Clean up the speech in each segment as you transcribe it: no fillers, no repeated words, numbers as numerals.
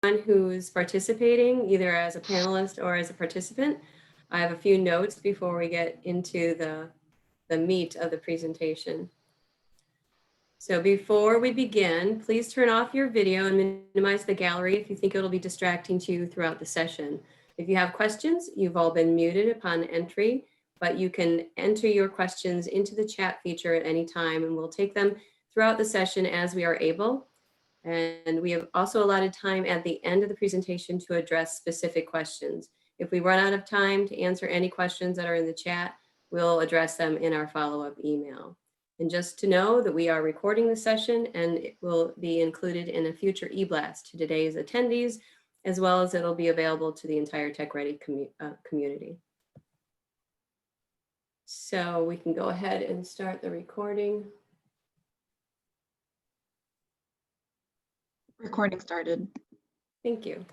who's participating either as a panelist or as a participant. I have a few notes before we get into the meat of the presentation. So before we begin, please turn off your video and minimize the gallery if you think it'll be distracting to you throughout the session. If you have questions, you've all been muted upon entry, but you can enter your questions into the chat feature at any time, and we'll take them throughout the session as we are able. And we have also allotted time at the end of the presentation to address specific questions. If we run out of time to answer any questions that are in the chat, we'll address them in our follow-up email. And just to know that we are recording the session and it will be included in a future e-blast to today's attendees, as well as it'll be available to the entire TechReady community. So we can go ahead and start the recording. Recording started. Thank you.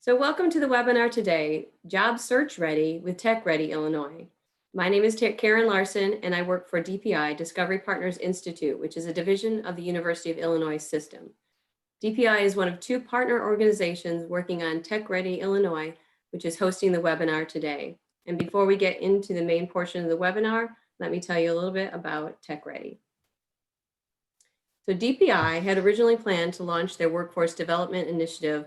So welcome to the webinar today, Job Search Ready with TechReady Illinois. My name is Karen Larson, and I work for DPI, Discovery Partners Institute, which is a division of the University of Illinois system. DPI is one of two partner organizations working on TechReady Illinois, which is hosting the webinar today. And before we get into the main portion of the webinar, let me tell you a little bit about TechReady. So DPI had originally planned to launch their workforce development initiative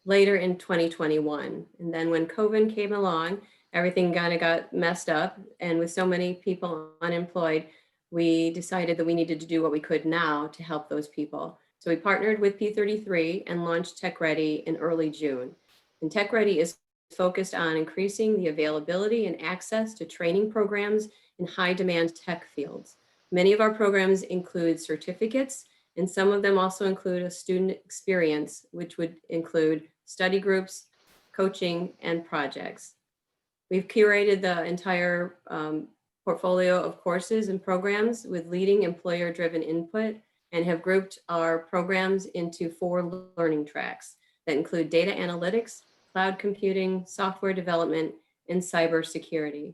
later in 2021. And then when COVID came along, everything kind of got messed up. And with so many people unemployed, we decided that we needed to do what we could now to help those people. So we partnered with P33 and launched TechReady in early June. And TechReady is focused on increasing the availability and access to training programs in high demand tech fields. Many of our programs include certificates, and some of them also include a student experience, which would include study groups, coaching, and projects. We've curated the entire portfolio of courses and programs with leading employer-driven input and have grouped our programs into 4 learning tracks that include data analytics, cloud computing, software development, and cybersecurity.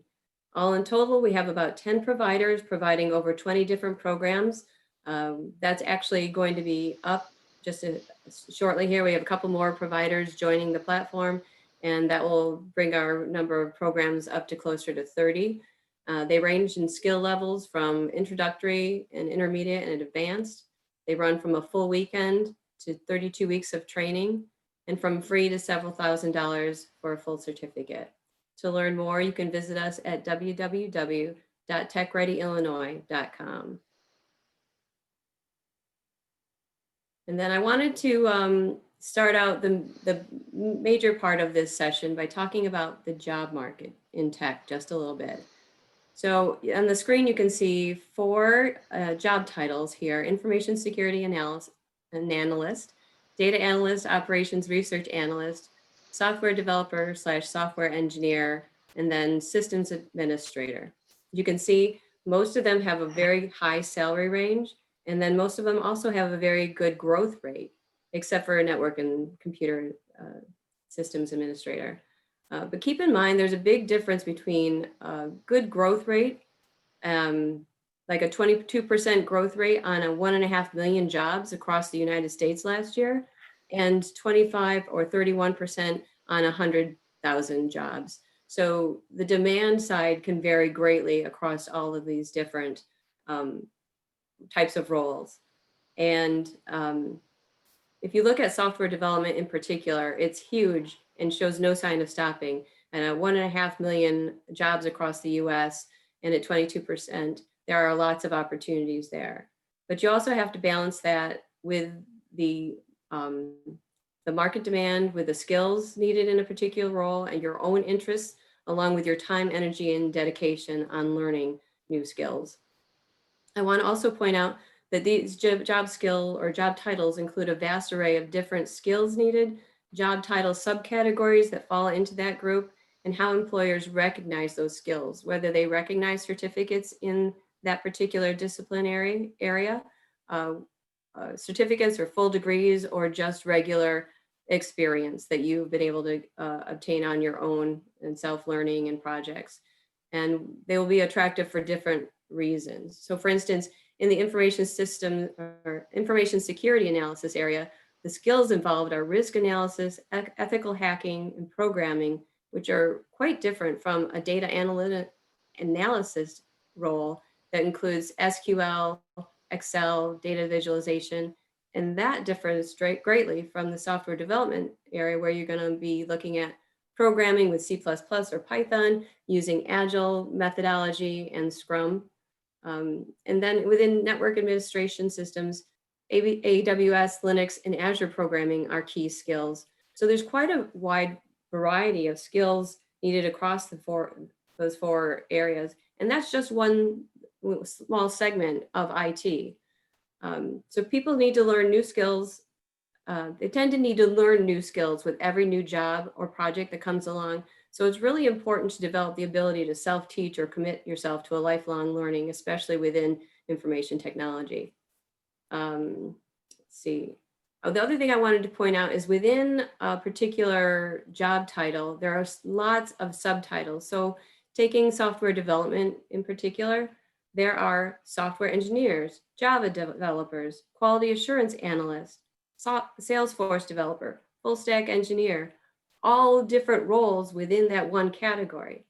All in total, we have about 10 providers providing over 20 different programs. That's actually going to be up just shortly here. We have a couple more providers joining the platform, and that will bring our number of programs up to closer to 30. They range in skill levels from introductory and intermediate and advanced. They run from a full weekend to 32 weeks of training, and from free to several $1,000s for a full certificate. To learn more, you can visit us at www.techreadyillinois.com. And then I wanted to start out the major part of this session by talking about the job market in tech just a little bit. So on the screen, you can see 4 job titles here: information security analyst, data analyst, operations research analyst, software developer / software engineer, and then systems administrator. You can see most of them have a very high salary range, and then most of them also have a very good growth rate, except for a network and computer systems administrator. But keep in mind, there's a big difference between a good growth rate, like a 22% growth rate on a 1.5 million jobs across the United States last year, and 25 or 31% on 100,000 jobs. So the demand side can vary greatly across all of these different types of roles. And if you look at software development in particular, it's huge and shows no sign of stopping. And at 1.5 million jobs across the US and at 22%, there are lots of opportunities there. But you also have to balance that with the market demand, with the skills needed in a particular role and your own interests, along with your time, energy, and dedication on learning new skills. I want to also point out that these job skill or job titles include a vast array of different skills needed, job title subcategories that fall into that group, and how employers recognize those skills, whether they recognize certificates in that particular disciplinary area, certificates or full degrees, or just regular experience that you've been able to obtain on your own and self-learning and projects. And they will be attractive for different reasons. So for instance, in the information system or information security analysis area, The skills involved are risk analysis, ethical hacking, and programming, which are quite different from a data analysis role that includes SQL, Excel, data visualization, and that differs greatly from the software development area where you're going to be looking at programming with C++ or Python using Agile methodology and Scrum. And then within network administration systems, AWS, Linux, and Azure programming are key skills. So there's quite a wide variety of skills needed across those four areas. And that's just one small segment of IT. So people need to learn new skills. They tend to need to learn new skills with every new job or project that comes along. So it's really important to develop the ability to self-teach or commit yourself to a lifelong learning, especially within information technology. Let's see. Oh, the other thing I wanted to point out is within a particular job title, there are lots of subtitles. So taking software development in particular, there are software engineers, Java developers, quality assurance analysts, Salesforce developer, full stack engineer, all different roles within that one category.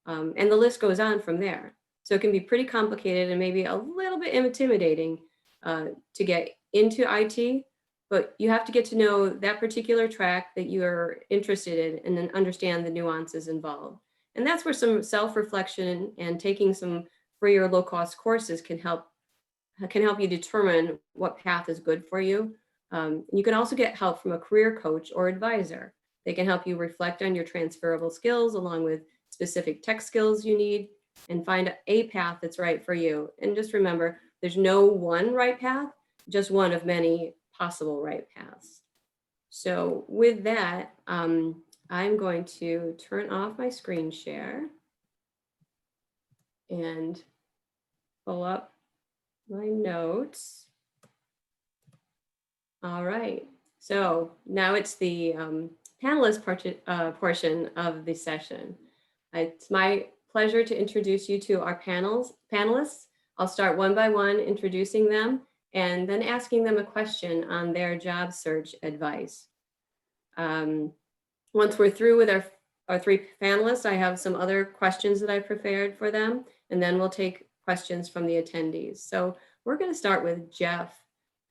And the list goes on from there. So it can be pretty complicated and maybe a little bit intimidating to get into IT, but you have to get to know that particular track that you're interested in and then understand the nuances involved. And that's where some self-reflection and taking some free or low-cost courses can help you determine what path is good for you. You can also get help from a career coach or advisor. They can help you reflect on your transferable skills along with specific tech skills you need and find a path that's right for you. And just remember, there's no one right path, just one of many possible right paths. So with that, I'm going to turn off my screen share and pull up my notes. All right, so now it's the panelist portion of the session. It's my pleasure to introduce you to our panelists. I'll start one by one introducing them and then asking them a question on their job search advice. Once we're through with our three panelists, I have some other questions that I prepared for them, and then we'll take questions from the attendees. So we're going to start with Jeff.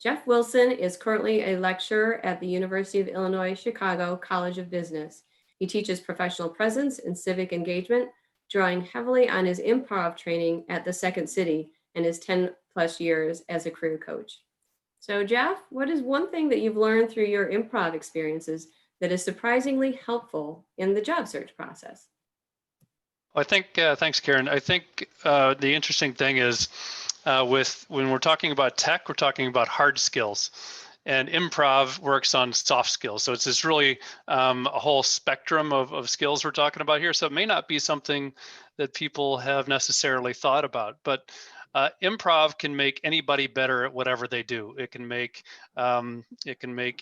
Jeff Wilson is currently a lecturer at the University of Illinois Chicago College of Business. He teaches professional presence and civic engagement, drawing heavily on his improv training at the Second City and his 10+ years as a career coach. So Jeff, what is one thing that you've learned through your improv experiences that is surprisingly helpful in the job search process? I think, thanks, Karen. I think the interesting thing is when we're talking about tech, we're talking about hard skills, and improv works on soft skills. So it's this really a whole spectrum of skills we're talking about here. So it may not be something that people have necessarily thought about, but improv can make anybody better at whatever they do. It can make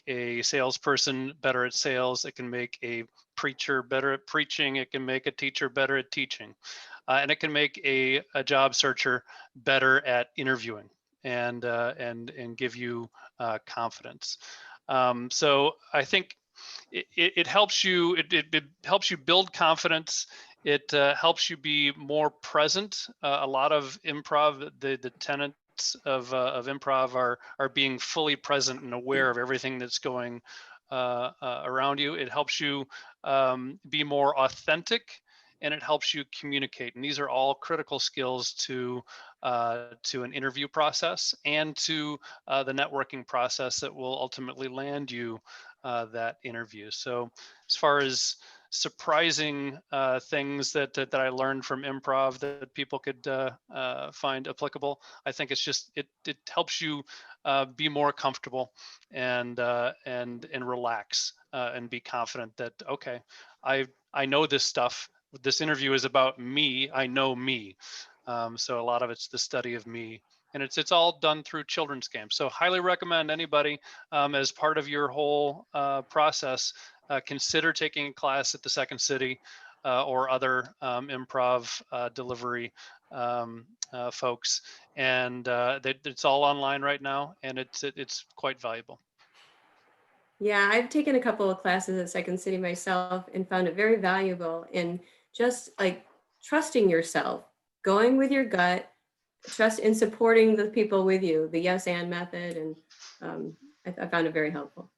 a salesperson better at sales. It can make a preacher better at preaching. It can make a teacher better at teaching, and it can make a job searcher better at interviewing and give you confidence. So I think it helps you. It helps you build confidence. It helps you be more present. A lot of improv, the tenets of improv are being fully present and aware of everything that's going around you. It helps you be more authentic, and it helps you communicate. And these are all critical skills to an interview process and to the networking process that will ultimately land you that interview. So as far as surprising things that I learned from improv that people could find applicable, I think it's just it helps you be more comfortable and relax and be confident that, okay, I know this stuff. This interview is about me. I know me. So a lot of it's the study of me, and it's all done through children's games. So highly recommend anybody as part of your whole process, consider taking a class at the Second City or other improv delivery folks. And it's all online right now, and it's quite valuable. Yeah, I've taken a couple of classes at Second City myself and found it very valuable in just like trusting yourself, going with your gut, trust in supporting the people with you, the yes and method. And um, I found it very helpful.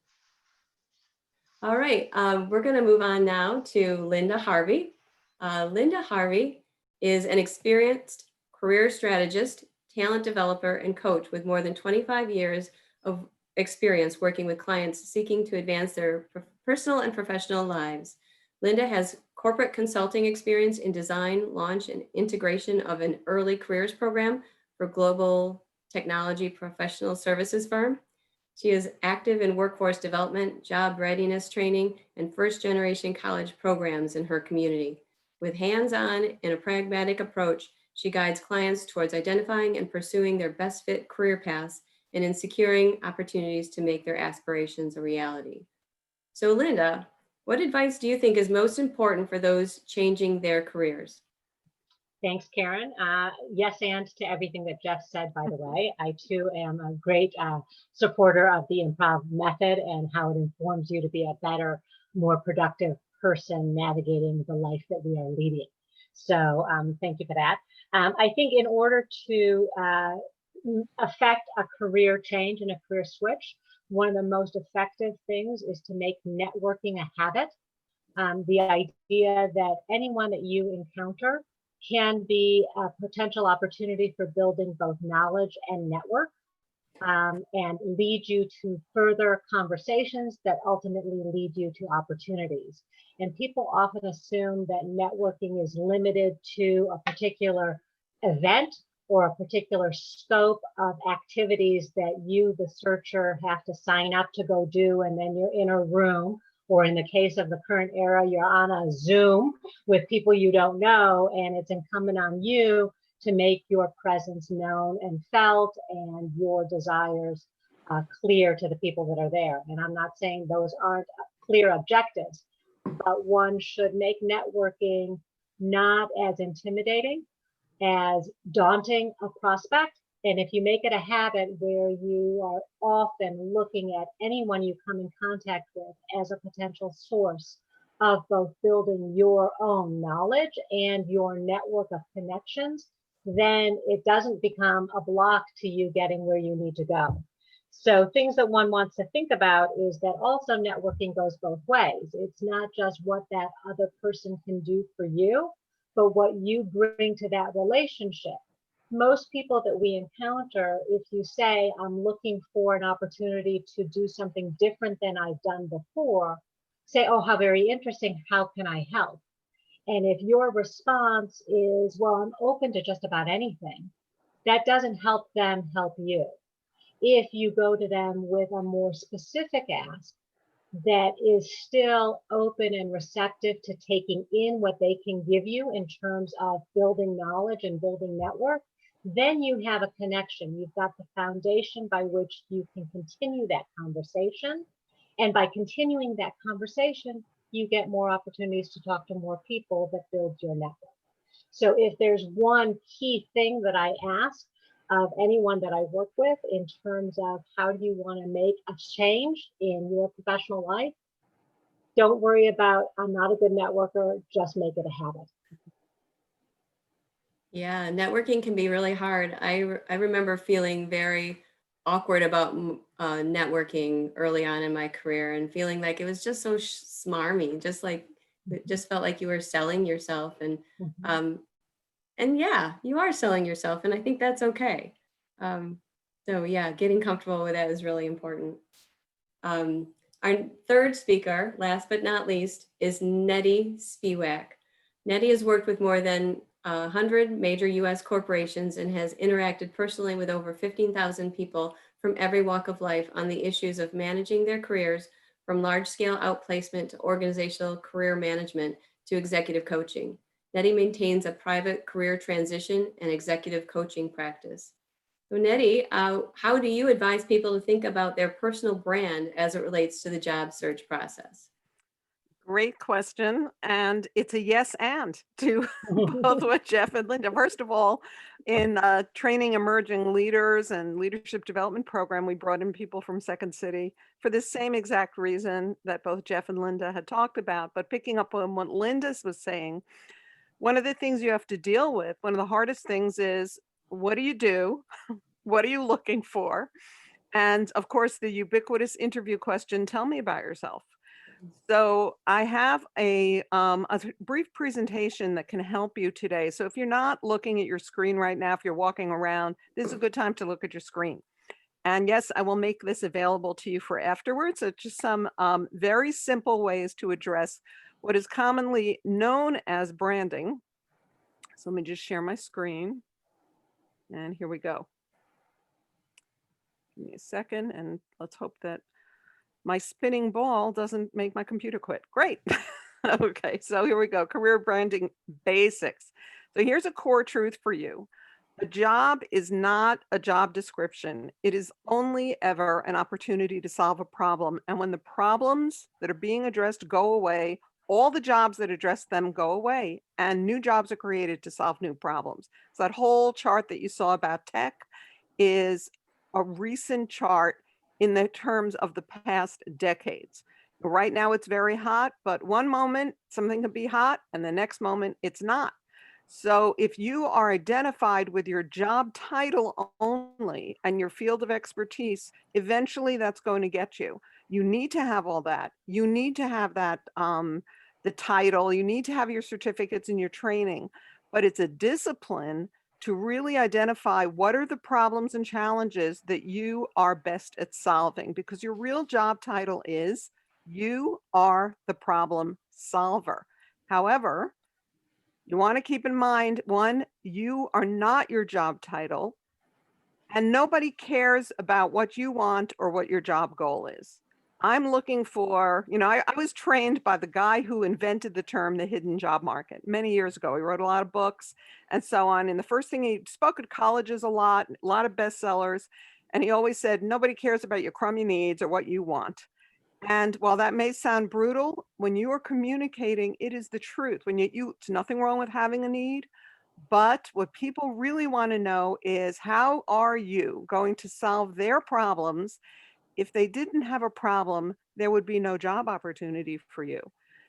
All right, we're going to move on now to Linda Harvey. Linda Harvey is an experienced career strategist, talent developer, and coach with more than 25 years of experience working with clients seeking to advance their personal and professional lives. Linda has corporate consulting experience in design, launch, and integration of an early careers program for global technology professional services firm. She is active in workforce development, job readiness training, and first generation college programs in her community. With hands-on and a pragmatic approach, she guides clients towards identifying and pursuing their best fit career paths and in securing opportunities to make their aspirations a reality. So Linda, what advice do you think is most important for those changing their careers? Thanks, Karen. Yes, and to everything that Jeff said, by the way. I too am a great supporter of the improv method and how it informs you to be a better, more productive person navigating the life that we are leading. So thank you for that. I think in order to affect a career change and a career switch, one of the most effective things is to make networking a habit. The idea that anyone that you encounter can be a potential opportunity for building both knowledge and network, and lead you to further conversations that ultimately lead you to opportunities. And people often assume that networking is limited to a particular event or a particular scope of activities that you, the searcher, have to sign up to go do, and then you're in a room, or in the case of the current era, you're on a Zoom with people you don't know, and it's incumbent on you to make your presence known and felt and your desires clear to the people that are there. And I'm not saying those aren't clear objectives, but one should make networking not as intimidating, as daunting a prospect. And if you make it a habit where you are often looking at anyone you come in contact with as a potential source of both building your own knowledge and your network of connections, then it doesn't become a block to you getting where you need to go. So things that one wants to think about is that also networking goes both ways. It's not just what that other person can do for you, but what you bring to that relationship. Most people that we encounter, if you say, I'm looking for an opportunity to do something different than I've done before, say, oh, how very interesting, how can I help? And if your response is, well, I'm open to just about anything, that doesn't help them help you. If you go to them with a more specific ask that is still open and receptive to taking in what they can give you in terms of building knowledge and building network, then you have a connection. You've got the foundation by which you can continue that conversation. And by continuing that conversation, you get more opportunities to talk to more people that build your network. So if there's one key thing that I ask of anyone that I work with in terms of how do you want to make a change in your professional life, don't worry about, I'm not a good networker, just make it a habit. Yeah, networking can be really hard. I remember feeling very awkward about networking early on in my career and feeling like it was just so smarmy, just like it just felt like you were selling yourself. And yeah, you are selling yourself, and I think that's okay. Um, so yeah, getting comfortable with that is really important. Um, our third speaker, last but not least, is Nettie Spiwack. Nettie has worked with more than 100 major US corporations and has interacted personally with over 15,000 people from every walk of life on the issues of managing their careers, from large-scale outplacement to organizational career management to executive coaching. Nettie maintains a private career transition and executive coaching practice. So Nettie, how do you advise people to think about their personal brand as it relates to the job search process? Great question. And it's a yes and to both what Jeff and Linda. First of all, in training emerging leaders and leadership development program, we brought in people from Second City for the same exact reason that both Jeff and Linda had talked about. But picking up on what Linda was saying, one of the things you have to deal with, one of the hardest things is, what do you do? What are you looking for? And of course, the ubiquitous interview question, tell me about yourself. So I have a brief presentation that can help you today. So if you're not looking at your screen right now, if you're walking around, this is a good time to look at your screen. And yes, I will make this available to you for afterwards. It's just some very simple ways to address what is commonly known as branding. So let me just share my screen. And here we go. Give me a second, and let's hope that my spinning ball doesn't make my computer quit. Great. Okay, so here we go. Career branding basics. So here's a core truth for you. A job is not a job description. It is only ever an opportunity to solve a problem. And when the problems that are being addressed go away, all the jobs that address them go away, and new jobs are created to solve new problems. So that whole chart that you saw about tech is a recent chart in the terms of the past decades. Right now it's very hot, but one moment something can be hot and the next moment it's not. So if you are identified with your job title only and your field of expertise, eventually that's going to get you. You need to have all that. You need to have that, the title, you need to have your certificates and your training, but it's a discipline to really identify what are the problems and challenges that you are best at solving, because your real job title is you are the problem solver. However, you want to keep in mind, one, you are not your job title, and nobody cares about what you want or what your job goal is. I'm looking for, I was trained by the guy who invented the term the hidden job market many years ago. He wrote a lot of books and so on. And the first thing, he spoke at colleges a lot of bestsellers. And he always said, nobody cares about your crummy needs or what you want. And while that may sound brutal, when you are communicating, it is the truth. When it's nothing wrong with having a need, but what people really want to know is, how are you going to solve their problems? If they didn't have a problem, there would be no job opportunity for you.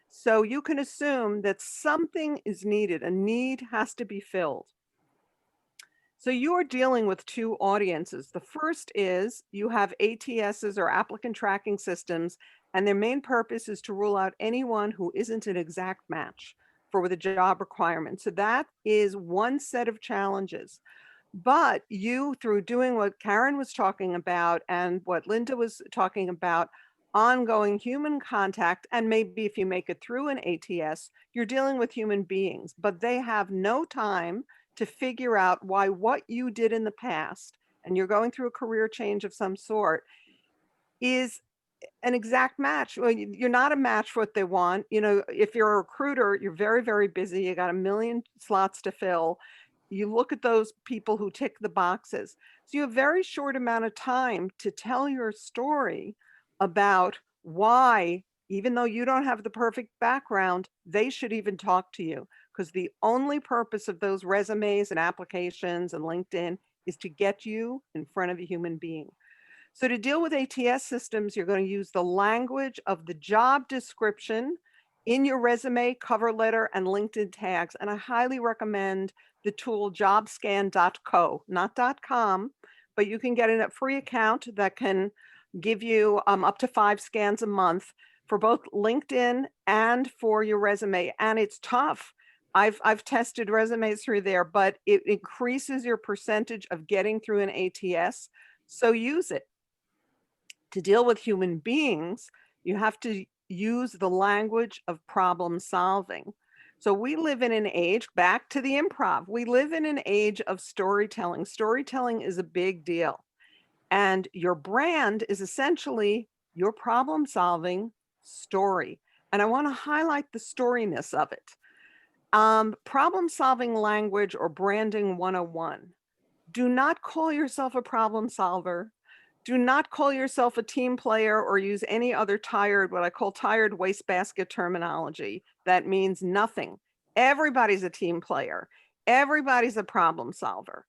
So you can assume that something is needed. A need has to be filled. So you are dealing with two audiences. The first is you have ATSs or applicant tracking systems, and their main purpose is to rule out anyone who isn't an exact match for the job requirement. So that is one set of challenges. But you, through doing what Karen was talking about and what Linda was talking about, ongoing human contact, and maybe if you make it through an ATS, you're dealing with human beings, but they have no time to figure out why what you did in the past, and you're going through a career change of some sort, is an exact match. Well, you're not a match for what they want. If you're a recruiter, you're very, very busy. You got a million slots to fill. You look at those people who tick the boxes. So you have a very short amount of time to tell your story about why, even though you don't have the perfect background, they should even talk to you. Because the only purpose of those resumes and applications and LinkedIn is to get you in front of a human being. So to deal with ATS systems, you're going to use the language of the job description in your resume, cover letter, and LinkedIn tags. And I highly recommend the tool jobscan.co, not .com, but you can get a free account that can give you up to 5 scans a month for both LinkedIn and for your resume. And it's tough. I've tested resumes through there, but it increases your percentage of getting through an ATS. So use it. To deal with human beings, you have to use the language of problem solving. So we live in an age, back to the improv, we live in an age of storytelling. Storytelling is a big deal. And your brand is essentially your problem solving story. And I want to highlight the storyness of it. Problem solving language, or branding 101. Do not call yourself a problem solver. Do not call yourself a team player or use any other what I call tired wastebasket terminology. That means nothing. Everybody's a team player. Everybody's a problem solver.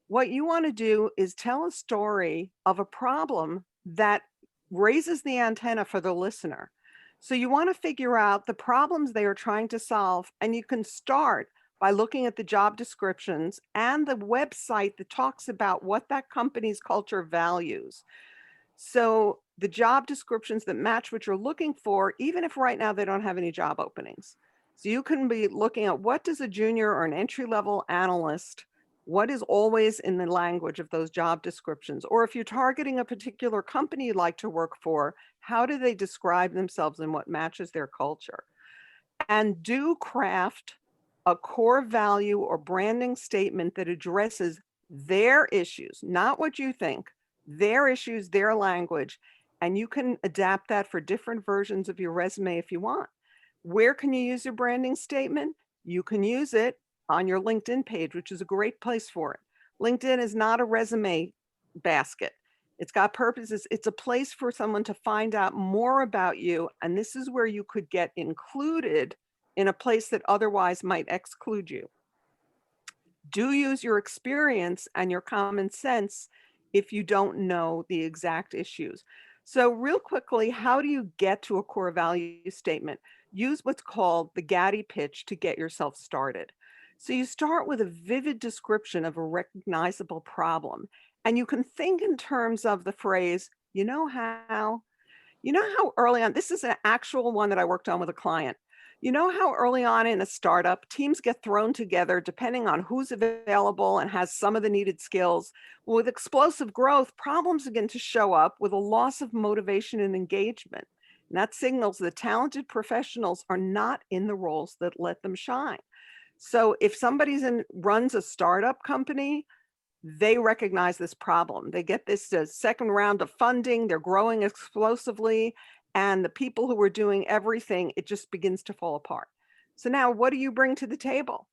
What you want to do is tell a story of a problem that raises the antenna for the listener. So you want to figure out the problems they are trying to solve, and you can start by looking at the job descriptions and the website that talks about what that company's culture values. So the job descriptions that match what you're looking for, even if right now they don't have any job openings. So you can be looking at what does a junior or an entry-level analyst, what is always in the language of those job descriptions? Or if you're targeting a particular company you'd like to work for, how do they describe themselves and what matches their culture? And do craft a core value or branding statement that addresses their issues, not what you think, their issues, their language. And you can adapt that for different versions of your resume if you want. Where can you use your branding statement? You can use it on your LinkedIn page, which is a great place for it. LinkedIn is not a resume basket. It's got purposes. It's a place for someone to find out more about you. And this is where you could get included in a place that otherwise might exclude you. Do use your experience and your common sense if you don't know the exact issues. So real quickly, how do you get to a core value statement? Use what's called the Gaddy pitch to get yourself started. So you start with a vivid description of a recognizable problem. And you can think in terms of the phrase, you know how early on, this is an actual one that I worked on with a client. You know how early on in a startup, teams get thrown together depending on who's available and has some of the needed skills. With explosive growth, problems begin to show up with a loss of motivation and engagement. And that signals that talented professionals are not in the roles that let them shine. So if somebody's runs a startup company, they recognize this problem. They get this second round of funding, they're growing explosively, and the people who are doing everything, it just begins to fall apart. So now what do you bring to the table?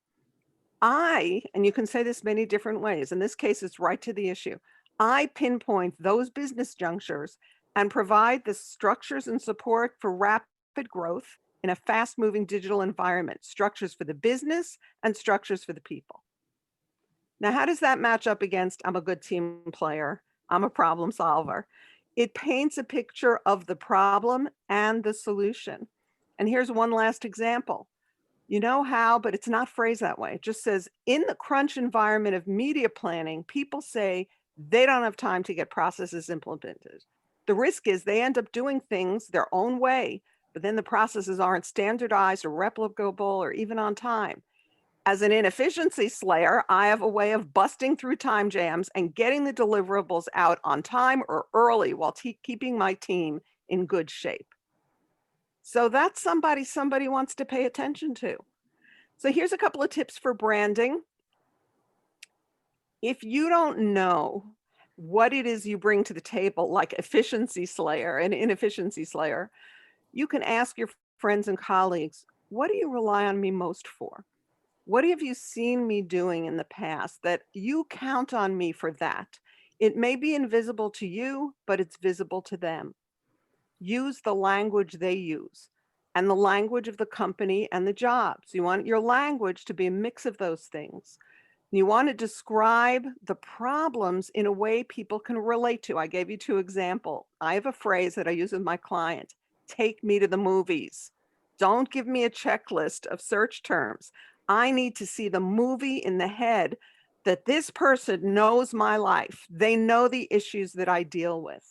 And you can say this many different ways. In this case, it's right to the issue. I pinpoint those business junctures and provide the structures and support for rapid growth in a fast-moving digital environment, structures for the business and structures for the people. Now, how does that match up against I'm a good team player, I'm a problem solver? It paints a picture of the problem and the solution. And here's one last example. You know how, but it's not phrased that way. It just says, in the crunch environment of media planning, people say they don't have time to get processes implemented. The risk is they end up doing things their own way, but then the processes aren't standardized or replicable or even on time. As an inefficiency slayer, I have a way of busting through time jams and getting the deliverables out on time or early while keeping my team in good shape. So that's somebody wants to pay attention to. So here's a couple of tips for branding. If you don't know what it is you bring to the table, like efficiency slayer and inefficiency slayer, you can ask your friends and colleagues, what do you rely on me most for? What have you seen me doing in the past that you count on me for that? It may be invisible to you, but it's visible to them. Use the language they use and the language of the company and the jobs. You want your language to be a mix of those things. You want to describe the problems in a way people can relate to. I gave you 2 examples. I have a phrase that I use with my client, take me to the movies. Don't give me a checklist of search terms. I need to see the movie in the head that this person knows my life. They know the issues that I deal with.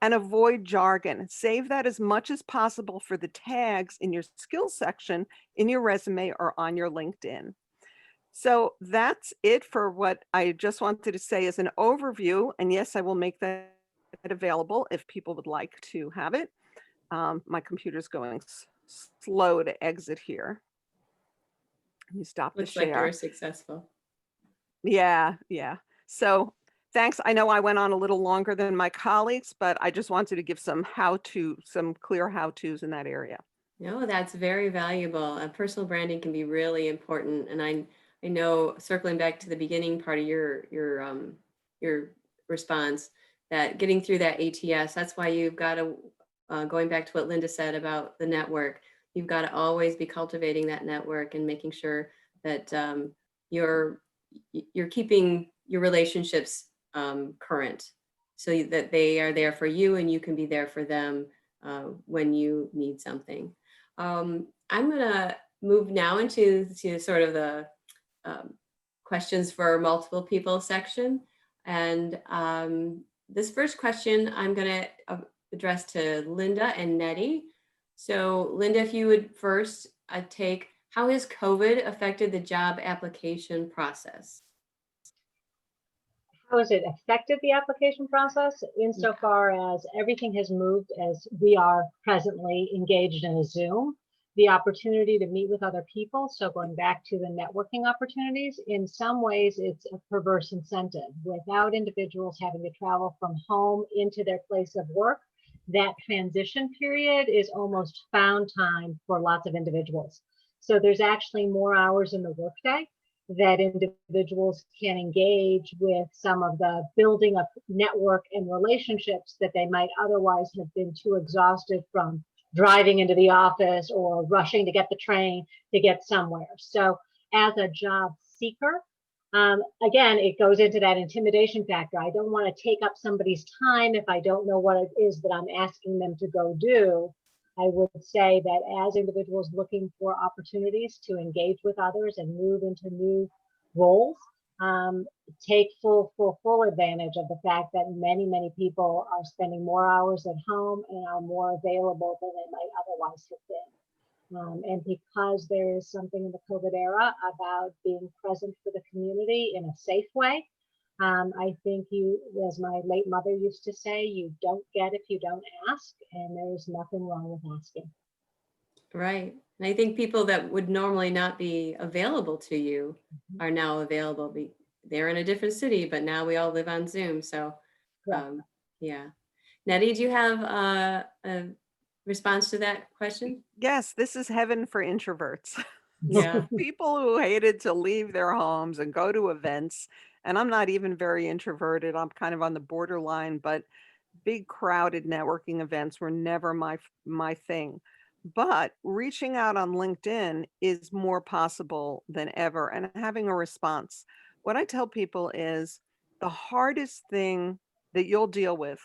And avoid jargon. Save that as much as possible for the tags in your skills section in your resume or on your LinkedIn. So that's it for what I just wanted to say as an overview. And yes, I will make that available if people would like to have it. My computer's going slow to exit here. Let me stop the Looks like you share. were successful. Yeah. So thanks. I know I went on a little longer than my colleagues, but I just wanted to give some clear how-tos in that area. No, that's very valuable. Personal branding can be really important. And I know, circling back to the beginning part of your response, that getting through that ATS. That's why you've got to, going back to what Linda said about the network, you've got to always be cultivating that network and making sure that you're keeping your relationships current, so that they are there for you and you can be there for them when you need something. I'm gonna move now into sort of the questions for multiple people section. And this first question I'm gonna address to Linda and Nettie. So Linda, if you would first take, how has COVID affected the job application process? How has it affected the application process? Insofar as everything has moved, as we are presently engaged in a Zoom, the opportunity to meet with other people. So going back to the networking opportunities, in some ways it's a perverse incentive. Without individuals having to travel from home into their place of work, that transition period is almost found time for lots of individuals. So there's actually more hours in the workday that individuals can engage with some of the building of network and relationships that they might otherwise have been too exhausted from driving into the office or rushing to get the train to get somewhere. So as a job seeker, again, it goes into that intimidation factor. I don't want to take up somebody's time if I don't know what it is that I'm asking them to go do. I would say that as individuals looking for opportunities to engage with others and move into new roles, take full advantage of the fact that many people are spending more hours at home and are more available than they might otherwise have been. And because there is something in the COVID era about being present for the community in a safe way, I think you, as my late mother used to say, you don't get if you don't ask, and there's nothing wrong with asking. Right. And I think people that would normally not be available to you are now available. They're in a different city, but now we all live on Zoom. So, yeah. Nettie, do you have a response to that question? Yes, this is heaven for introverts. Yeah. People who hated to leave their homes and go to events. And I'm not even very introverted. I'm kind of on the borderline, but big crowded networking events were never my thing. But reaching out on LinkedIn is more possible than ever and having a response. What I tell people is the hardest thing that you'll deal with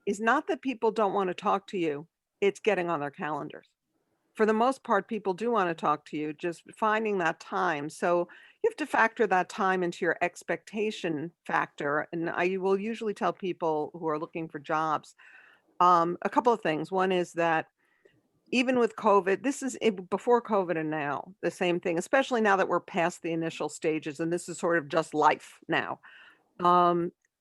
is not that people don't want to talk to you, it's getting on their calendars. For the most part, people do want to talk to you, just finding that time. So you have to factor that time into your expectation factor. And I will usually tell people who are looking for jobs a couple of things. One is that even with COVID, this is before COVID and now, the same thing, especially now that we're past the initial stages and this is sort of just life now,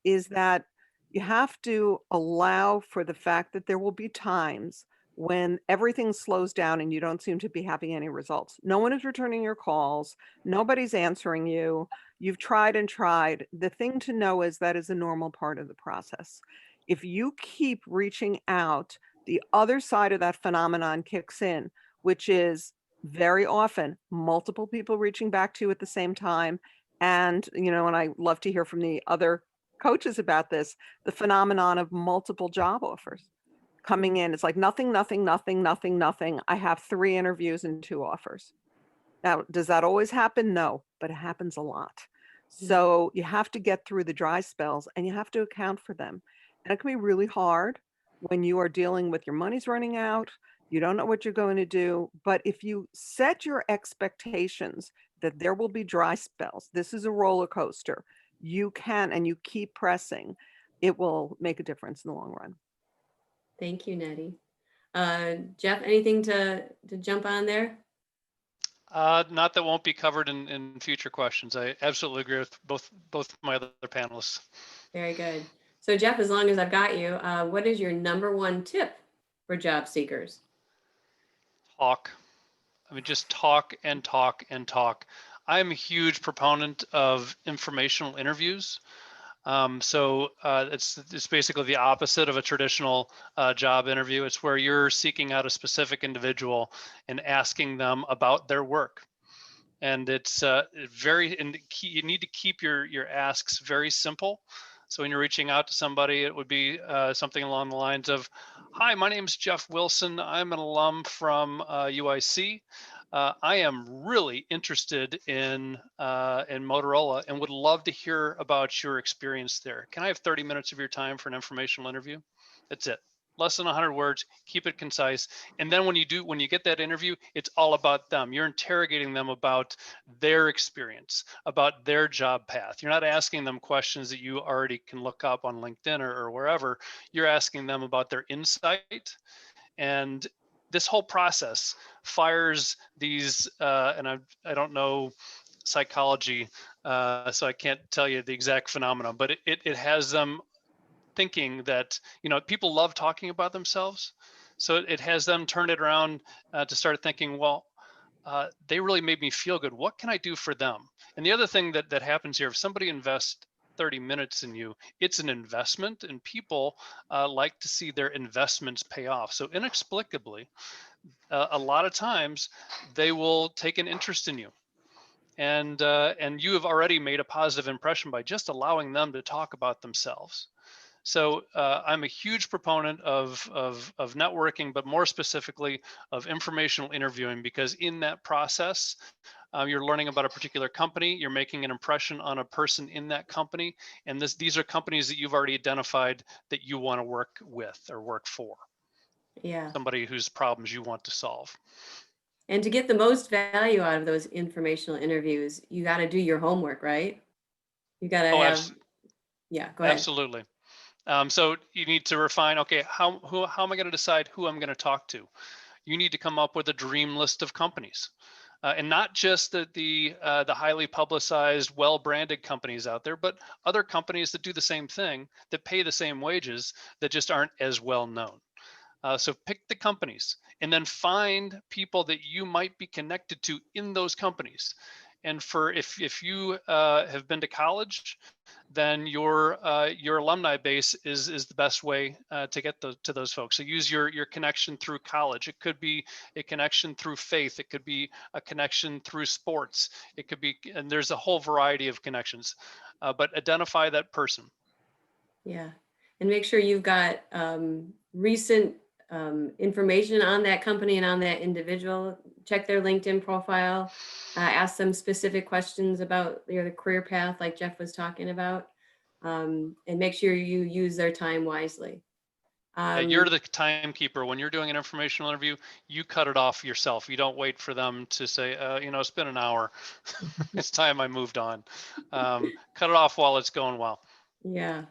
is that you have to allow for the fact that there will be times when everything slows down and you don't seem to be having any results. No one is returning your calls. Nobody's answering you. You've tried and tried. The thing to know is that is a normal part of the process. If you keep reaching out, the other side of that phenomenon kicks in, which is very often multiple people reaching back to you at the same time. And, and I love to hear from the other coaches about this, the phenomenon of multiple job offers coming in. It's like nothing. I have 3 interviews and 2 offers. Now, does that always happen? No, but it happens a lot. So you have to get through the dry spells and you have to account for them. And it can be really hard when you are dealing with your money's running out, you don't know what you're going to do. But if you set your expectations that there will be dry spells, this is a roller coaster, you can, and you keep pressing, it will make a difference in the long run. Thank you, Nettie. Jeff, anything to jump on there? Not that won't be covered in future questions. I absolutely agree with both my other panelists. Very good. So Jeff, as long as I've got you, what is your #1 tip for job seekers? Talk. I mean, just talk and talk and talk. I'm a huge proponent of informational interviews. It's basically the opposite of a traditional job interview. It's where you're seeking out a specific individual and asking them about their work. And it's you need to keep your asks very simple. So when you're reaching out to somebody, it would be something along the lines of, "Hi, my name is Jeff Wilson. I'm an alum from UIC. I am really interested in Motorola and would love to hear about your experience there. Can I have 30 minutes of your time for an informational interview?" That's it. Less than 100 words, keep it concise. And then when you get that interview, it's all about them. You're interrogating them about their experience, about their job path. You're not asking them questions that you already can look up on LinkedIn or wherever. You're asking them about their insight. And this whole process fires these, and I don't know psychology, so I can't tell you the exact phenomenon, but it has them thinking that, people love talking about themselves. So it has them turn it around to start thinking, well, they really made me feel good. What can I do for them? And the other thing that happens here, if somebody invests 30 minutes in you, it's an investment, and people like to see their investments pay off. So inexplicably, a lot of times they will take an interest in you. And you have already made a positive impression by just allowing them to talk about themselves. So I'm a huge proponent of networking, but more specifically of informational interviewing, because in that process, you're learning about a particular company, you're making an impression on a person in that company, and these are companies that you've already identified that you want to work with or work for. Yeah. Somebody whose problems you want to solve. And to get the most value out of those informational interviews, you got to do your homework, right? You got to have, yeah, go ahead. Absolutely. So you need to refine, okay, how am I going to decide who I'm going to talk to? You need to come up with a dream list of companies. And not just the highly publicized, well-branded companies out there, but other companies that do the same thing, that pay the same wages, that just aren't as well known. So pick the companies and then find people that you might be connected to in those companies. And if you have been to college, then your alumni base is the best way to get to those folks. So use your connection through college. It could be a connection through faith. It could be a connection through sports. It could be, and there's a whole variety of connections. But identify that person. Yeah, and make sure you've got recent information on that company and on that individual. Check their LinkedIn profile. Ask them specific questions about the career path, like Jeff was talking about, and make sure you use their time wisely. You're the timekeeper. When you're doing an informational interview, you cut it off yourself. You don't wait for them to say, it's been an hour. It's time I moved on. Cut it off while it's going well. Yeah.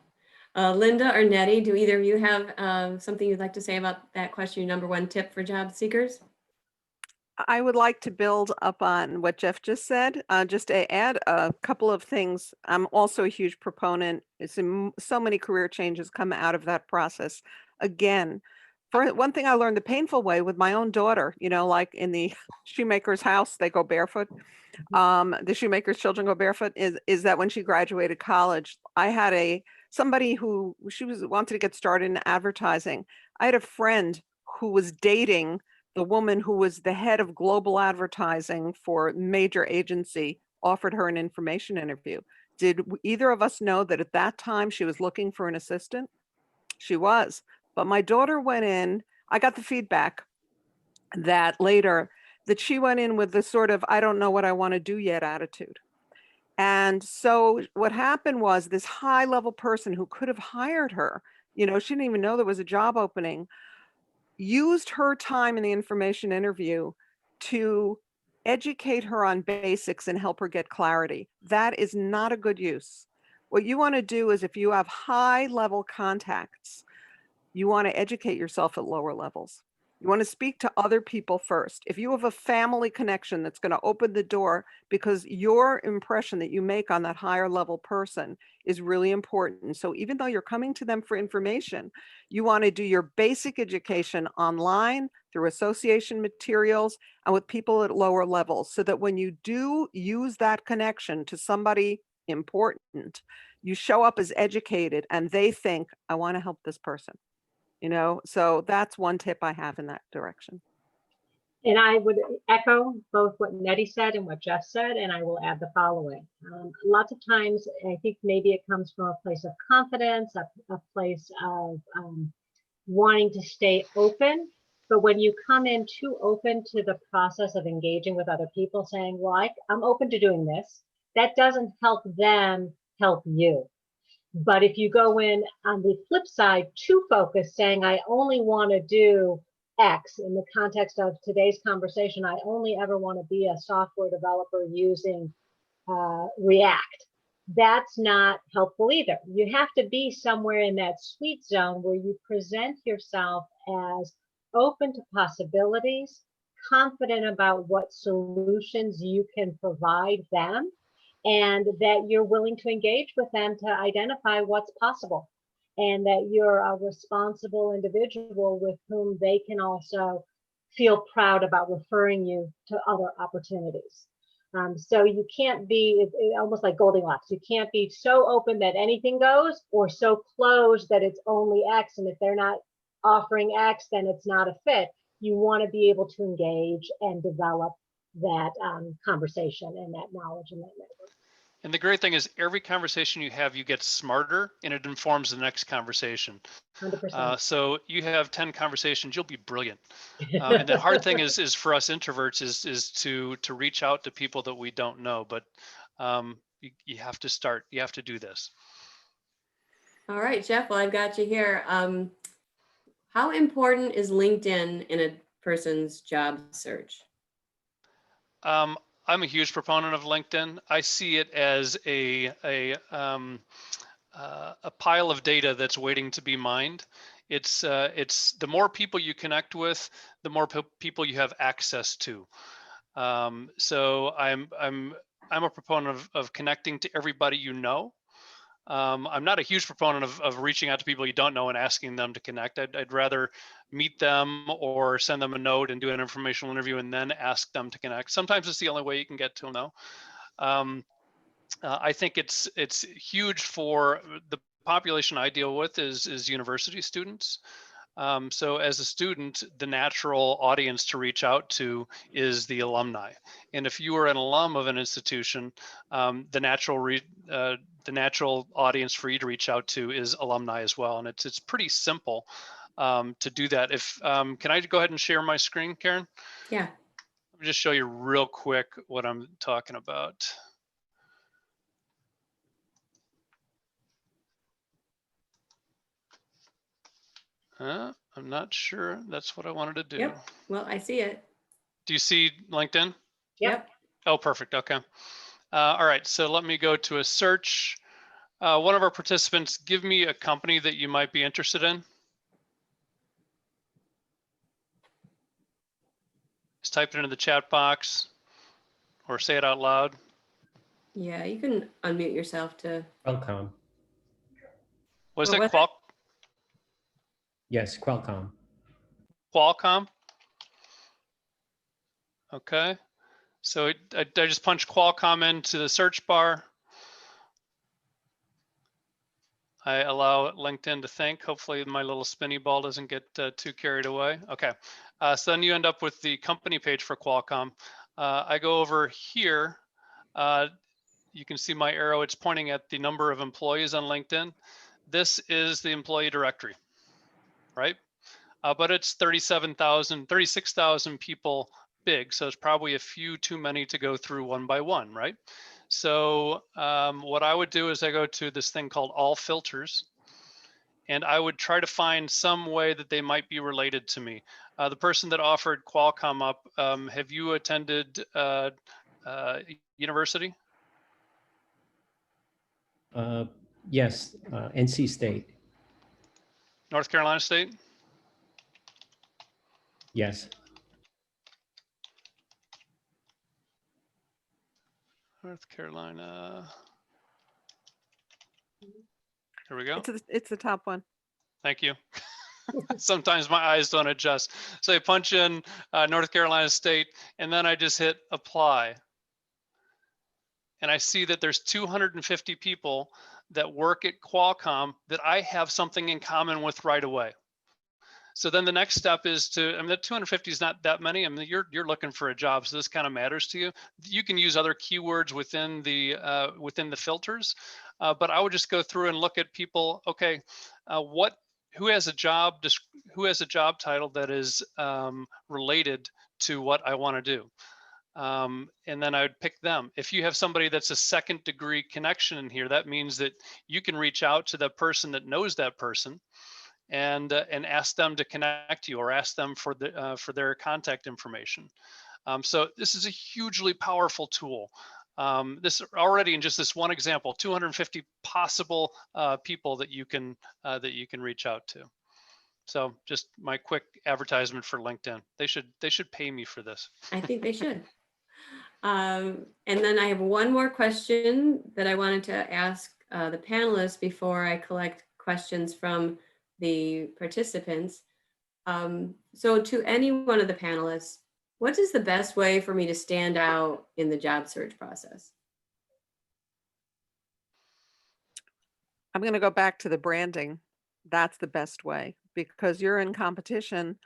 Linda or Nettie, do either of you have something you'd like to say about that question, your number one tip for job seekers? I would like to build up on what Jeff just said, just to add a couple of things. I'm also a huge proponent. So many career changes come out of that process. Again, for one thing, I learned the painful way with my own daughter, like in the shoemaker's house, they go barefoot. The shoemaker's children go barefoot is that when she graduated college, I had somebody who wanted to get started in advertising. I had a friend who was dating the woman who was the head of global advertising for a major agency, offered her an information interview. Did either of us know that at that time she was looking for an assistant? She was. But my daughter went in, I got the feedback that later that she went in with this sort of, I don't know what I want to do yet attitude. And so what happened was this high level person who could have hired her, she didn't even know there was a job opening, used her time in the information interview to educate her on basics and help her get clarity. That is not a good use. What you want to do is, if you have high level contacts, you want to educate yourself at lower levels. You want to speak to other people first. If you have a family connection that's going to open the door, because your impression that you make on that higher level person is really important. So even though you're coming to them for information, you want to do your basic education online through association materials and with people at lower levels, so that when you do use that connection to somebody important, you show up as educated and they think, I want to help this person. So that's one tip I have in that direction. And I would echo both what Nettie said and what Jeff said, and I will add the following. Lots of times, I think maybe it comes from a place of confidence, a place of wanting to stay open. But when you come in too open to the process of engaging with other people, saying, well, I'm open to doing this, that doesn't help them help you. But if you go in on the flip side, too focused, saying, I only want to do X in the context of today's conversation, I only ever want to be a software developer using React. That's not helpful either. You have to be somewhere in that sweet zone where you present yourself as open to possibilities, confident about what solutions you can provide them, and that you're willing to engage with them to identify what's possible, and that you're a responsible individual with whom they can also feel proud about referring you to other opportunities. So you can't be almost like Goldilocks. You can't be so open that anything goes, or so closed that it's only X. And if they're not offering X, then it's not a fit. You want to be able to engage and develop that conversation and that knowledge and that network. And the great thing is every conversation you have, you get smarter and it informs the next conversation. 100%. So you have 10 conversations, you'll be brilliant. And the hard thing is for us introverts is to reach out to people that we don't know, but you have to start, you have to do this. All right, Jeff, well, I've got you here. How important is LinkedIn in a person's job search? I'm a huge proponent of LinkedIn. I see it as a pile of data that's waiting to be mined. It's the more people you connect with, the more people you have access to. So I'm a proponent of connecting to everybody you know. I'm not a huge proponent of reaching out to people you don't know and asking them to connect. I'd rather meet them or send them a note and do an informational interview and then ask them to connect. Sometimes it's the only way you can get to them though. I think it's huge for the population I deal with is university students. So as a student, the natural audience to reach out to is the alumni. And if you are an alum of an institution, the natural audience for you to reach out to is alumni as well. And it's pretty simple to do that. If can I go ahead and share my screen, Karen? Yeah. Let me just show you real quick what I'm talking about. I'm not sure that's what I wanted to do. Yep. Well, I see it. Do you see LinkedIn? Yep. Oh, perfect. Okay. All right. So let me go to a search. One of our participants, give me a company that you might be interested in. Just type it into the chat box or say it out loud. Yeah, you can unmute yourself to. Qualcomm. Was What it was Qual? Yes, Qualcomm. Qualcomm? Okay. So I just punched Qualcomm into the search bar. I allow LinkedIn to think. Hopefully my little spinny ball doesn't get too carried away. Okay. So then you end up with the company page for Qualcomm. I go over here. You can see my arrow. It's pointing at the number of employees on LinkedIn. This is the employee directory, right? But it's 36,000 people big. So it's probably a few too many to go through one by one, right? So what I would do is I go to this thing called all filters, and I would try to find some way that they might be related to me. The person that offered Qualcomm up, have you attended university? Yes, NC State. North Carolina State? Yes. North Carolina. Here we go. It's the top one. Thank you. Sometimes my eyes don't adjust. So I punch in North Carolina State, and then I just hit apply. And I see that there's 250 people that work at Qualcomm that I have something in common with right away. So then the next step is to, I mean, the 250 is not that many. I mean, you're looking for a job, so this kind of matters to you. You can use other keywords within the filters, but I would just go through and look at people. Okay, who has a job title that is related to what I want to do. And then I would pick them. If you have somebody that's a second degree connection in here, that means that you can reach out to the person that knows that person and ask them to connect you, or ask them for their contact information. So this is a hugely powerful tool. This already, in just this one example, 250 possible people that you can reach out to. So just my quick advertisement for LinkedIn. They should pay me for this. I think they should. And then I have one more question that I wanted to ask the panelists before I collect questions from the participants. So to any one of the panelists, what is the best way for me to stand out in the job search process? I'm going to go back to the branding. That's the best way, because you're in competition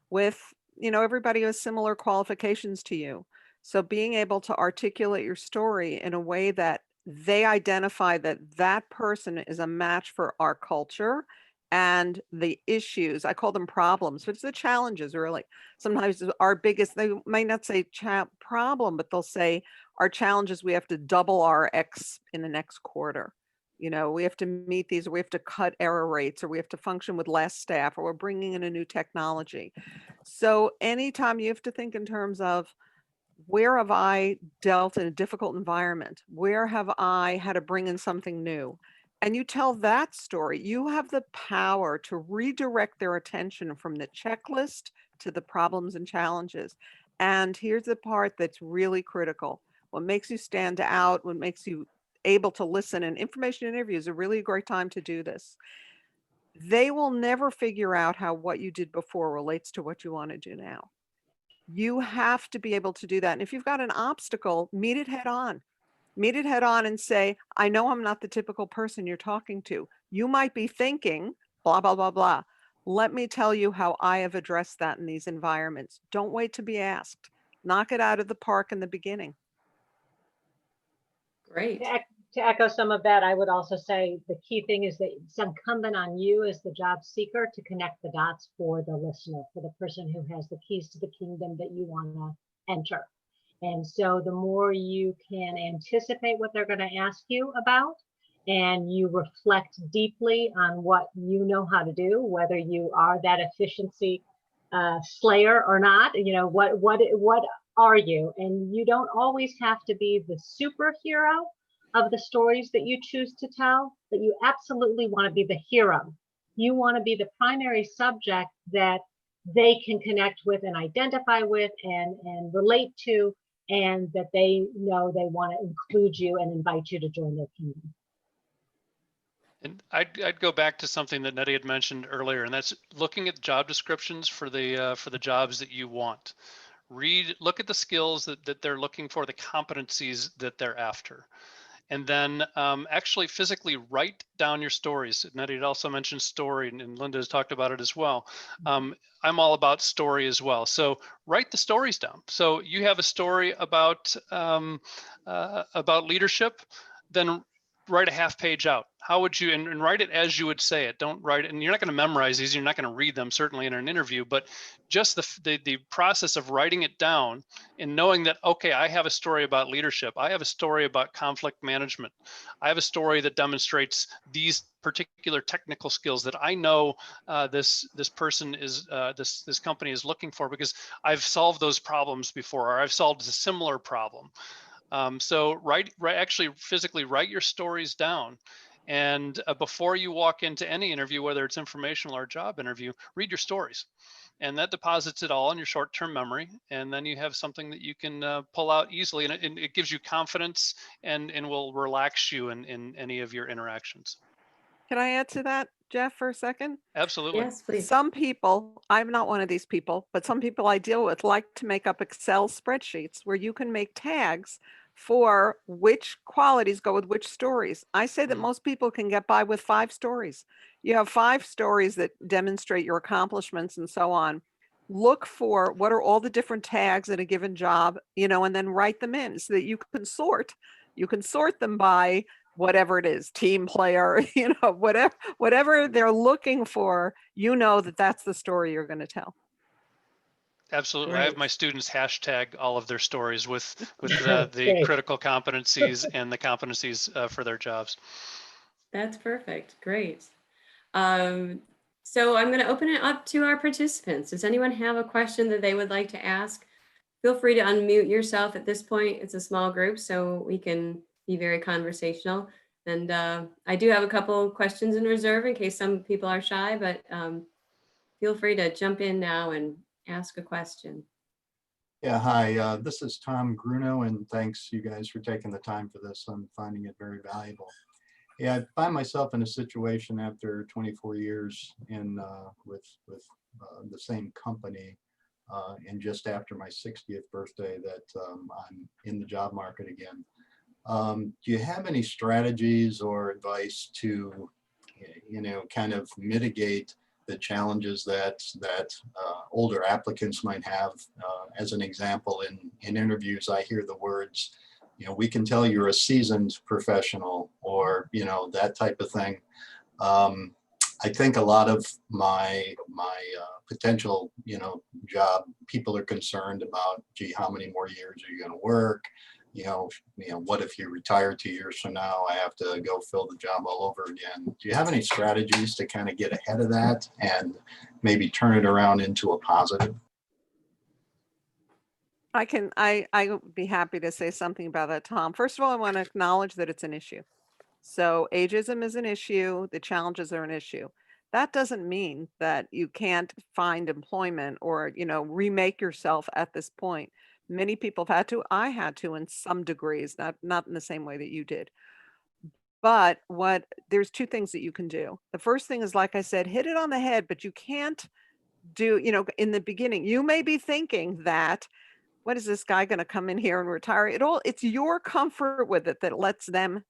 with, everybody has similar qualifications to you. So being able to articulate your story in a way that they identify that that person is a match for our culture and the issues, I call them problems, but it's the challenges really. Sometimes our biggest, they might not say problem, but they'll say our challenges, we have to double our X in the next quarter. We have to meet these, or we have to cut error rates, or we have to function with less staff, or we're bringing in a new technology. So anytime you have to think in terms of, where have I dealt in a difficult environment? Where have I had to bring in something new? And you tell that story, you have the power to redirect their attention from the checklist to the problems and challenges. And here's the part that's really critical. What makes you stand out, what makes you able to listen, and information interviews are really a great time to do this. They will never figure out how what you did before relates to what you want to do now. You have to be able to do that. And if you've got an obstacle, meet it head on. Meet it head on and say, I know I'm not the typical person you're talking to. You might be thinking, blah, blah, blah, blah. Let me tell you how I have addressed that in these environments. Don't wait to be asked. Knock it out of the park in the beginning. Great. To echo some of that, I would also say the key thing is that it's incumbent on you as the job seeker to connect the dots for the listener, for the person who has the keys to the kingdom that you want to enter. And so the more you can anticipate what they're going to ask you about, and you reflect deeply on what you know how to do, whether you are that efficiency slayer or not, what are you? And you don't always have to be the superhero of the stories that you choose to tell, but you absolutely want to be the hero. You want to be the primary subject that they can connect with and identify with and relate to, and that they know they want to include you and invite you to join their kingdom. And I'd go back to something that Nettie had mentioned earlier, and that's looking at job descriptions for the jobs that you want. Look at the skills that they're looking for, the competencies that they're after. And then actually physically write down your stories. Nettie had also mentioned story, and Linda has talked about it as well. I'm all about story as well. So write the stories down. So you have a story about leadership, then write a half page out. How would you, and write it as you would say it. Don't write it, and you're not going to memorize these. You're not going to read them, certainly in an interview, but just the process of writing it down and knowing that, okay, I have a story about leadership. I have a story about conflict management. I have a story that demonstrates these particular technical skills that I know this person is, this company is looking for, because I've solved those problems before, or I've solved a similar problem. So actually physically write your stories down. And before you walk into any interview, whether it's informational or job interview, read your stories. And that deposits it all in your short-term memory. And then you have something that you can pull out easily. And it gives you confidence and will relax you in any of your interactions. Can I add to that, Jeff, for a second? Absolutely. Yes, please. Some people, I'm not one of these people, but some people I deal with like to make up Excel spreadsheets where you can make tags for which qualities go with which stories. I say that Mhm. most people can get by with 5 stories. You have 5 stories that demonstrate your accomplishments and so on. Look for what are all the different tags in a given job, and then write them in so that you can sort. You can sort them by whatever it is, team player, whatever they're looking for, that that's the story you're going to tell. Absolutely. I have Great. my students hashtag all of their stories with the Great. critical competencies and the competencies for their jobs. That's perfect. Great. So I'm going to open it up to our participants. Does anyone have a question that they would like to ask? Feel free to unmute yourself at this point. It's a small group, so we can be very conversational. And I do have a couple questions in reserve in case some people are shy, but feel free to jump in now and ask a question. Yeah, hi, this is Tom Gruno, and thanks you guys for taking the time for this. I'm finding it very valuable. Yeah, I find myself in a situation after 24 years with the same company, and just after my 60th birthday that I'm in the job market again. Do you have any strategies or advice to, kind of mitigate the challenges that older applicants might have? As an example, in interviews, I hear the words, we can tell you're a seasoned professional, or that type of thing. I think a lot of my potential job people are concerned about, gee, how many more years are you going to work? What if you retire 2 years from now? I have to go fill the job all over again. Do you have any strategies to kind of get ahead of that and maybe turn it around into a positive? I would be happy to say something about that, Tom. First of all, I want to acknowledge that it's an issue. So ageism is an issue. The challenges are an issue. That doesn't mean that you can't find employment or, remake yourself at this point. Many people have had to. I had to in some degrees, not in the same way that you did. But there's 2 things that you can do. The first thing is, like I said, hit it on the head, but you can't do, in the beginning, you may be thinking that, what is this guy going to come in here and retire? It's your comfort with it that lets them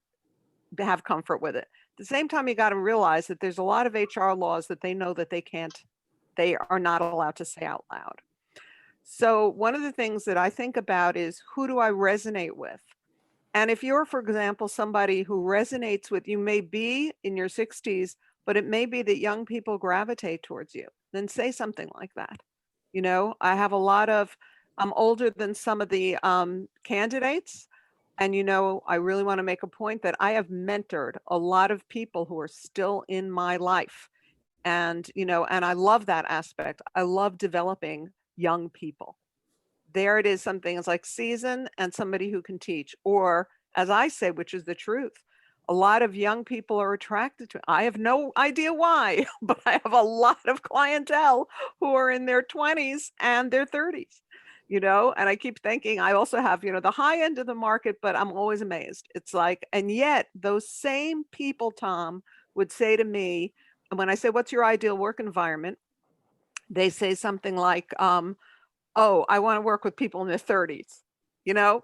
have comfort with it. At the same time, you got to realize that there's a lot of HR laws that they know that they are not allowed to say out loud. So one of the things that I think about is, who do I resonate with? And if you're, for example, somebody who resonates with, you may be in your 60s, but it may be that young people gravitate towards you, then say something like that. I have a lot of, I'm older than some of the candidates. And, I really want to make a point that I have mentored a lot of people who are still in my life. And, and I love that aspect. I love developing young people. There it is, something is like season and somebody who can teach, or as I say, which is the truth, a lot of young people are attracted to. I have no idea why, but I have a lot of clientele who are in their 20s and their 30s, and I keep thinking, I also have, the high end of the market, but I'm always amazed. It's like, and yet those same people, Tom, would say to me, and when I say, what's your ideal work environment? They say something like, oh, I want to work with people in their 30s,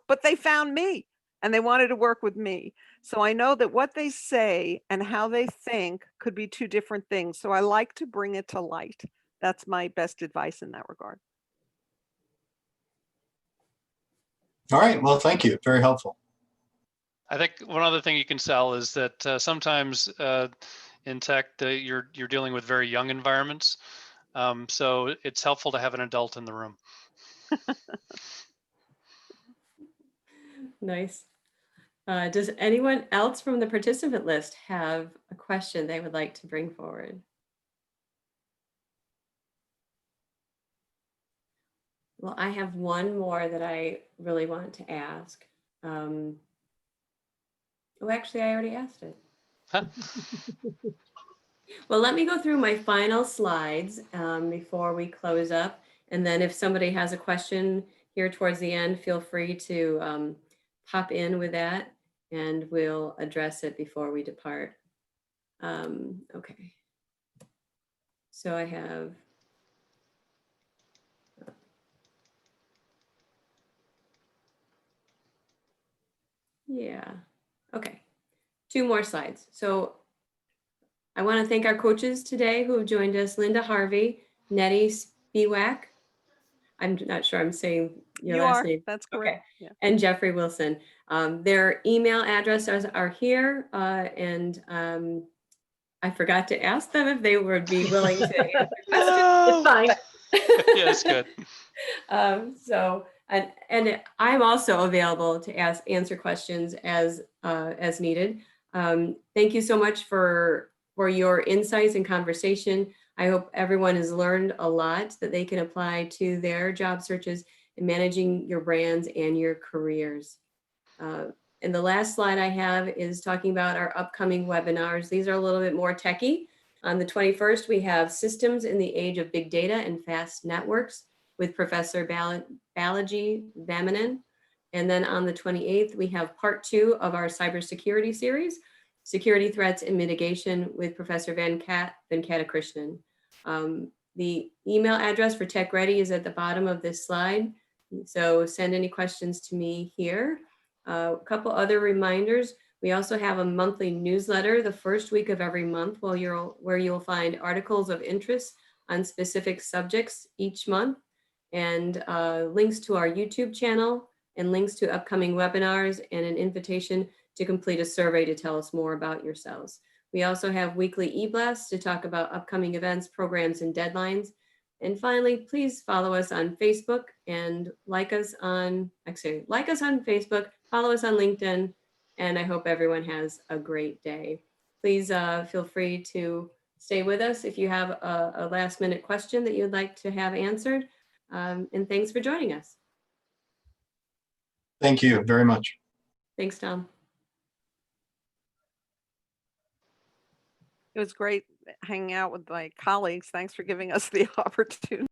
but they found me and they wanted to work with me. So I know that what they say and how they think could be 2 different things. So I like to bring it to light. That's my best advice in that regard. All right, well, thank you. Very helpful. I think one other thing you can sell is that sometimes in tech, you're dealing with very young environments. So it's helpful to have an adult in the room. Nice. Does anyone else from the participant list have a question they would like to bring forward? Well, I have one more that I really want to ask. Oh, actually, I already asked it. Huh? Well, let me go through my final slides before we close up. And then if somebody has a question here towards the end, feel free to pop in with that and we'll address it before we depart. Okay. So I have, Yeah. Okay. 2 more slides. So I want to thank our coaches today who have joined us, Linda Harvey, Nettie Spiwack. I'm not sure I'm saying your You last are, name. that's Okay. correct. Yeah. And Jeffrey Wilson. Their email addresses are here, and I forgot to ask them if they would be willing to answer questions. It's fine. Yeah, it's good. And I'm also available to answer questions as needed. Thank you so much for your insights and conversation. I hope everyone has learned a lot that they can apply to their job searches and managing your brands and your careers. And the last slide I have is talking about our upcoming webinars. These are a little bit more techy. On the 21st, we have Systems in the Age of Big Data and Fast Networks with Professor Balaji Vamanan. And then on the 28th, we have part 2 of our cybersecurity series, Security Threats and Mitigation with Professor Venkatakrishnan. The email address for TechReady is at the bottom of this slide. So send any questions to me here. A couple other reminders. We also have a monthly newsletter the first week of every month where you'll find articles of interest on specific subjects each month, and links to our YouTube channel and links to upcoming webinars and an invitation to complete a survey to tell us more about yourselves. We also have weekly e-blasts to talk about upcoming events, programs, and deadlines. And finally, please follow us on Facebook and like us on Facebook, follow us on LinkedIn, and I hope everyone has a great day. Please feel free to stay with us if you have a last minute question that you'd like to have answered. And thanks for joining us. Thank you very much. Thanks, Tom. It was great hanging out with my colleagues. Thanks for giving us the opportunity.